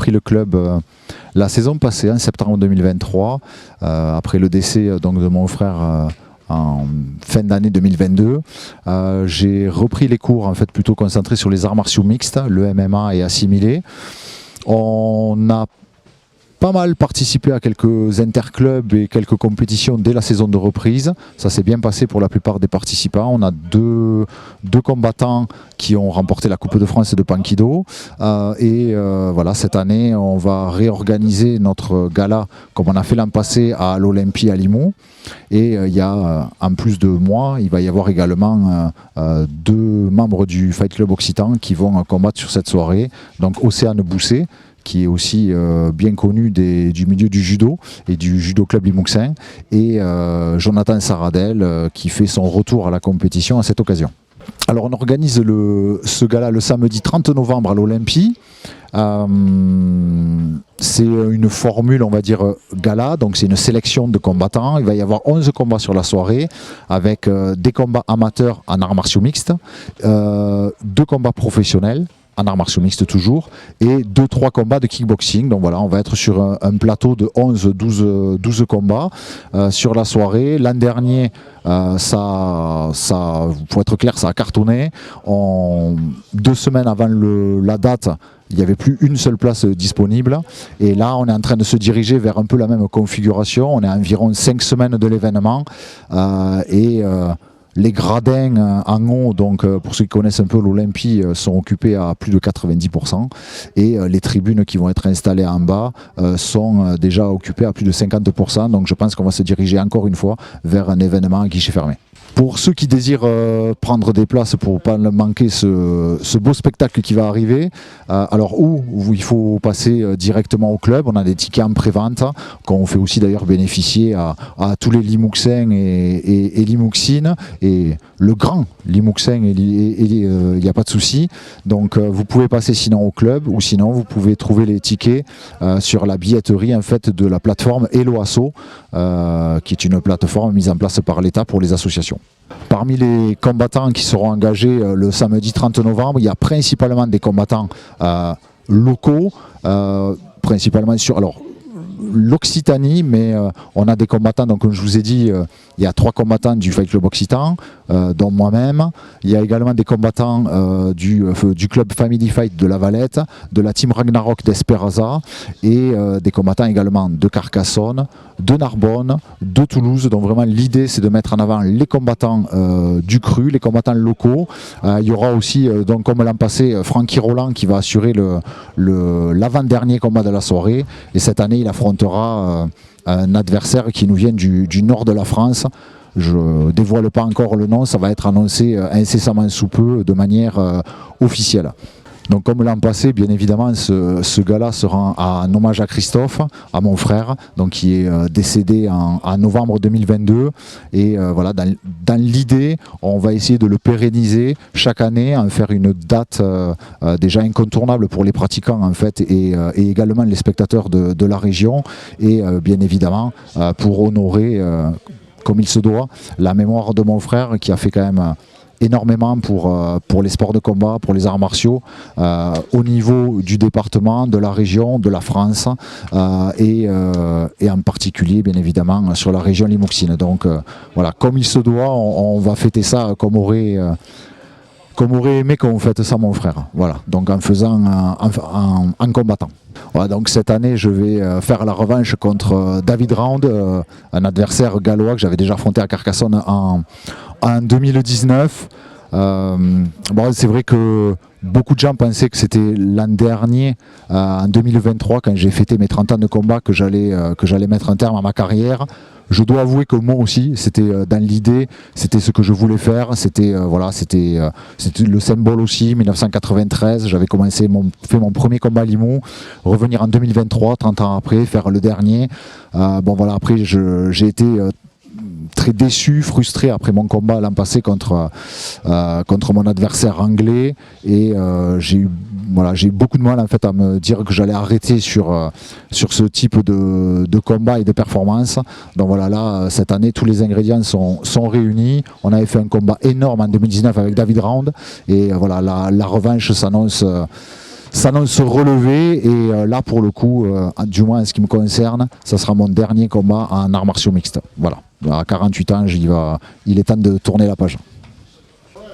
repris le club la saison passée, en septembre 2023, après le décès donc, de mon frère en fin d'année 2022. J'ai repris les cours en fait, plutôt concentrés sur les arts martiaux mixtes, le MMA et assimilés. On a pas mal participé à quelques interclubs et quelques compétitions dès la saison de reprise. Ça s'est bien passé pour la plupart des participants. On a deux combattants qui ont remporté la Coupe de France de Pankido. Voilà, cette année, on va réorganiser notre gala comme on a fait l'an passé à l'Olympie à Limoux. Et il y a, en plus de moi, il va y avoir également deux membres du Fight Club Occitan qui vont combattre sur cette soirée. Donc Océane Bousset, qui est aussi bien connu du milieu du judo et du judo club Limouxin, et Jonathan Saradel qui fait son retour à la compétition à cette occasion. Alors on organise ce gala le samedi 30 novembre à l'Olympie. C'est une formule, on va dire, gala, donc c'est une sélection de combattants. Il va y avoir 11 combats sur la soirée, avec des combats amateurs en arts martiaux mixtes, 2 combats professionnels, en arts martiaux mixtes toujours, et 2-3 combats de kickboxing. Donc voilà, on va être sur un plateau de 11-12 combats sur la soirée. L'an dernier, ça, pour être clair, ça a cartonné. 2 semaines avant la date, il n'y avait plus une seule place disponible. Et là, on est en train de se diriger vers un peu la même configuration. On est à environ 5 semaines de l'événement. Les gradins en haut, donc pour ceux qui connaissent un peu l'Olympie, sont occupés à plus de 90%, et les tribunes qui vont être installées en bas sont déjà occupées à plus de 50%. Donc je pense qu'on va se diriger encore une fois vers un événement à guichet fermé. Pour ceux qui désirent prendre des places pour ne pas manquer ce beau spectacle qui va arriver, alors où il faut passer directement au club, on a des tickets en pré-vente qu'on fait aussi d'ailleurs bénéficier à tous les Limouxins et Limouxines, et le grand Limouxin, il n'y a pas de souci. Donc vous pouvez passer sinon au club, ou sinon vous pouvez trouver les tickets sur la billetterie en fait, de la plateforme Hello Asso, qui est une plateforme mise en place par l'État pour les associations. Parmi les combattants qui seront engagés le samedi 30 novembre, il y a principalement des combattants locaux, principalement sur l'Occitanie, mais on a des combattants, donc comme je vous ai dit, il y a 3 combattants du Fight Club Occitan, dont moi-même. Il y a également des combattants du club Family Fight de La Valette, de la team Ragnarok d'Esperaza, et des combattants également de Carcassonne, de Narbonne, de Toulouse. Donc vraiment l'idée c'est de mettre en avant les combattants du cru, les combattants locaux. Il y aura aussi, donc comme l'an passé, Francky Roland qui va assurer l'avant-dernier combat de la soirée, et cette année il affrontera un adversaire qui nous vient du nord de la France. Je ne dévoile pas encore le nom, ça va être annoncé incessamment sous peu de manière officielle. Donc comme l'an passé, bien évidemment, ce gala sera en hommage à Christophe, à mon frère, donc qui est décédé en novembre 2022. Et voilà, dans l'idée, on va essayer de le pérenniser chaque année, en faire une date déjà incontournable pour les pratiquants en fait, et également les spectateurs de la région. Et bien évidemment, pour honorer, comme il se doit, la mémoire de mon frère qui a fait quand même énormément pour les sports de combat, pour les arts martiaux, au niveau du département, de la région, de la France, et en particulier bien évidemment sur la région limouxine. Donc voilà, comme il se doit, on va fêter ça comme aurait aimé qu'on fête ça mon frère. Voilà, donc en faisant, en combattant. Voilà, donc cette année je vais faire la revanche contre David Round, un adversaire gallois que j'avais déjà affronté à Carcassonne en 2019. Bon, c'est vrai que beaucoup de gens pensaient que c'était l'an dernier, en 2023, quand j'ai fêté mes 30 ans de combat, que j'allais mettre un terme à ma carrière. Je dois avouer que moi aussi, c'était dans l'idée, c'était ce que je voulais faire, c'était le symbole aussi, 1993, j'avais fait mon premier combat à Limoux, revenir en 2023, 30 ans après, faire le dernier. Bon voilà, après j'ai été très déçu, frustré après mon combat l'an passé contre mon adversaire anglais, et j'ai eu beaucoup de mal en fait à me dire que j'allais arrêter sur ce type de combat et de performance. Donc voilà, là cette année tous les ingrédients sont réunis. On avait fait un combat énorme en 2019 avec David Round, et voilà, la revanche s'annonce s'annonce relevé et là pour le coup, du moins en ce qui me concerne, ça sera mon dernier combat en arts martiaux mixtes. Voilà, à 48 ans, il est temps de tourner la page.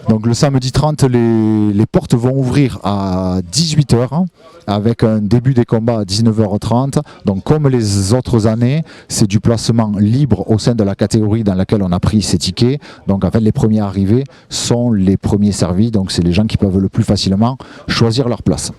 Donc le samedi 30, les portes vont ouvrir à 18 h avec un début des combats à 19 h 30. Donc comme les autres années, c'est du placement libre au sein de la catégorie dans laquelle on a pris ses tickets. Donc en fait les premiers arrivés sont les premiers servis, donc c'est les gens qui peuvent le plus facilement choisir leur place.